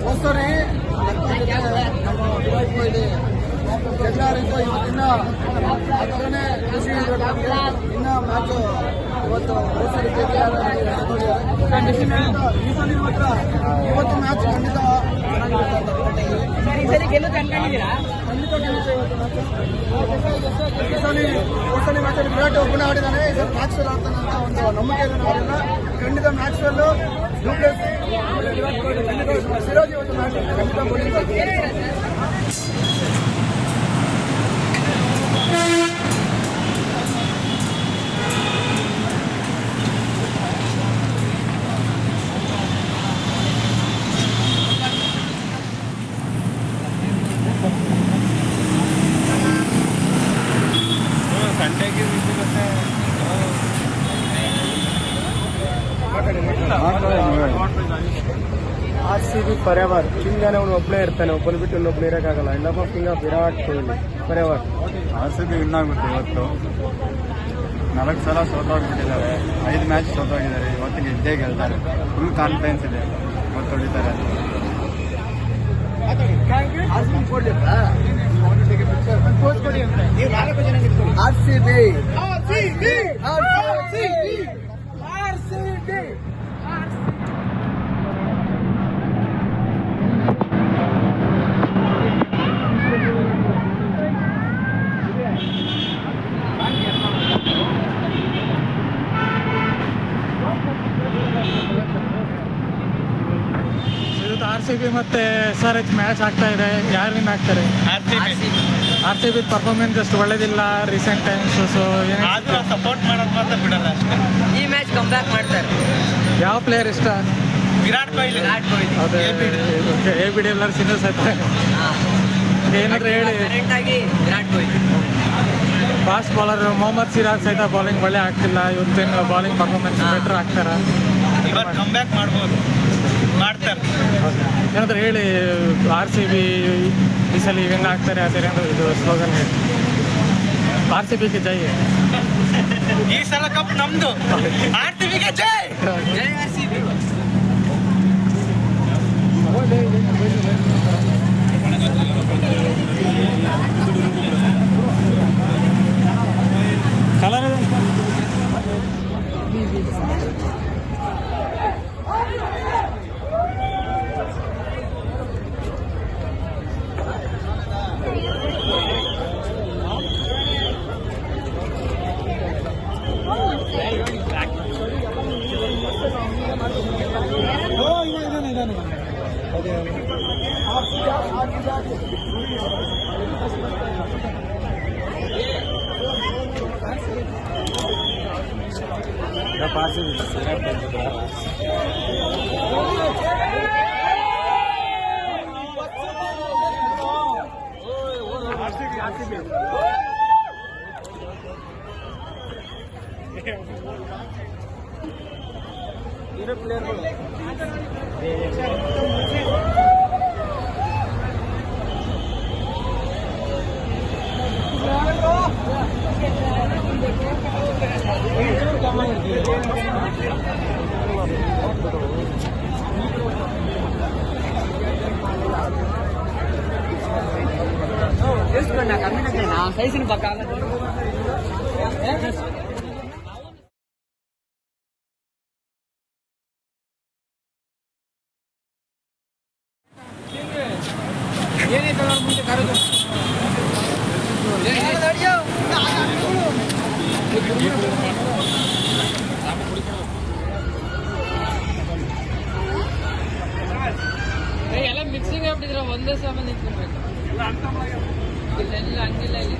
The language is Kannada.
ಹೋದ್ಸರಿ ಎಲ್ಲರಿಗೂ ಇವತ್ತಿನ ಹತ್ತನೇ ಇನ್ನ ಮ್ಯಾಚು ಇವತ್ತು ಹೋದ್ಸರಿ ಇವತ್ತು ಮ್ಯಾಚ್ ಖಂಡಿತ ಹೋದ್ಸಲಿ ಮ್ಯಾಚಲ್ಲಿ ವಿರಾಟ್ ಒಬ್ಬನೇ ಆಡಿದ್ದಾನೆ. ಈ ಸಲ ಮ್ಯಾಕ್ಸ್ ವೆಲ್ ಆಡ್ತಾನೆ ಅಂತ ಒಂದು ನಂಬಿಕೆ ಇದೆ ನಾವೆಲ್ಲ. ಖಂಡಿತ ಮ್ಯಾಕ್ಸ್ ವೆಲ್ ಸಿರಾಜ್ ಇವತ್ತು ಮ್ಯಾಚ್ ಖಂಡಿತ ಬೌಲಿಂಗ್ RCB ಫಾರೆವರ್. ಕಿಂಗನೇ ಅವನು ಒಬ್ಬನೇ ಇರ್ತಾನೆ, ಒಬ್ಬನ ಬಿಟ್ಟು ಇನ್ನೊಬ್ಬನೇ ಇರೋಕ್ಕಾಗಲ್ಲ. ಇನ್ನೊಬ್ಬ king Virat Kohli forever. RCB win ಆಗುತ್ತೆ. ಇವತ್ತು 4 ಸಲ ಸೋತೋಗ್ಬಿಟ್ಟಿದ್ದಾರೆ, 5 ಮ್ಯಾಚ್ ಸೋತೋಗಿದ್ದಾರೆ. ಇವತ್ತಿಗೆ ಇದ್ದೇ ಗೆಲ್ತಾರೆ. ಫುಲ್ ಕಾನ್ಫಿಡೆನ್ಸ್ ಇದೆ, ಇವತ್ತು ಹೊಡಿತಾರೆ. RCB ಮತ್ತೆ SRH ಮ್ಯಾಚ್ ಆಗ್ತಾ ಇದೆ. ಯಾರು ವಿನ್ ಆಗ್ತಾರೆ? RCB ಪರ್ಫಾರ್ಮೆನ್ಸ್ ಅಷ್ಟು ಒಳ್ಳೇದಿಲ್ಲ ರೀಸೆಂಟ್ ಟೈಮ್ಸ್. ಸೊ ಸಪೋರ್ಟ್ ಮಾಡೋದು ಮಾತ್ರ ಬಿಡಲ್ಲ ಅಷ್ಟೇ. ಈ ಮ್ಯಾಚ್ ಕಮ್ ಬ್ಯಾಕ್ ಮಾಡ್ತಾರೆ. ಯಾವ ಪ್ಲೇಯರ್ ಇಷ್ಟ? ವಿರಾಟ್ ಕೊಹ್ಲಿ. ಹೌದು, ABD ಎಲ್ಲರೂ ಸಿಂಗಲ್ಸ್ ಆಯ್ತಾರೆ. ಏನಾದರೂ ಹೇಳಿ. ವಿರಾಟ್ ಕೊಹ್ಲಿ ಫಾಸ್ಟ್ ಬೌಲರ್ ಮೊಹಮ್ಮದ್ ಸಿರಾಜ್ ಸಹಿತ ಬೌಲಿಂಗ್ ಒಳ್ಳೆ ಆಗ್ತಿಲ್ಲ. ಇವತ್ತೇನು ಬೌಲಿಂಗ್ ಪರ್ಫಾರ್ಮೆನ್ಸ್ ಬೆಟರ್ ಆಗ್ತಾರ? ಇವತ್ತು ಕಮ್ ಬ್ಯಾಕ್ ಮಾಡ್ಬೋದು, ಮಾಡ್ತಾರೆ. ಏನಾದರೂ ಹೇಳಿ. RCB ಈ ಸಲ ವಿನ್ ಆಗ್ತಾರೆ ಅದೇ ಇದು ಸ್ಲೋಗನ್ ಹೇಳಿ. RCBಗೆ ಜೈ. ಈ ಸಲ ಕಪ್ ನಮ್ದು. RCBಗೆ ಜೈ. ಜೈ RCB. ಕಲರ್ ಸೈಜಿನ ಪಕ್ಕ ಎಲ್ಲ ಮಿಕ್ಸಿಂಗ್ ಆಗ್ಬಿಟ್ಟಿದ್ರೆ ಒಂದೇ ಸಲ ನಿಂತ್ಕೊಬೇಕು. ಎಲ್ಲ ಹಂಗಿಲ್ಲ ಇಲ್ಲಿ.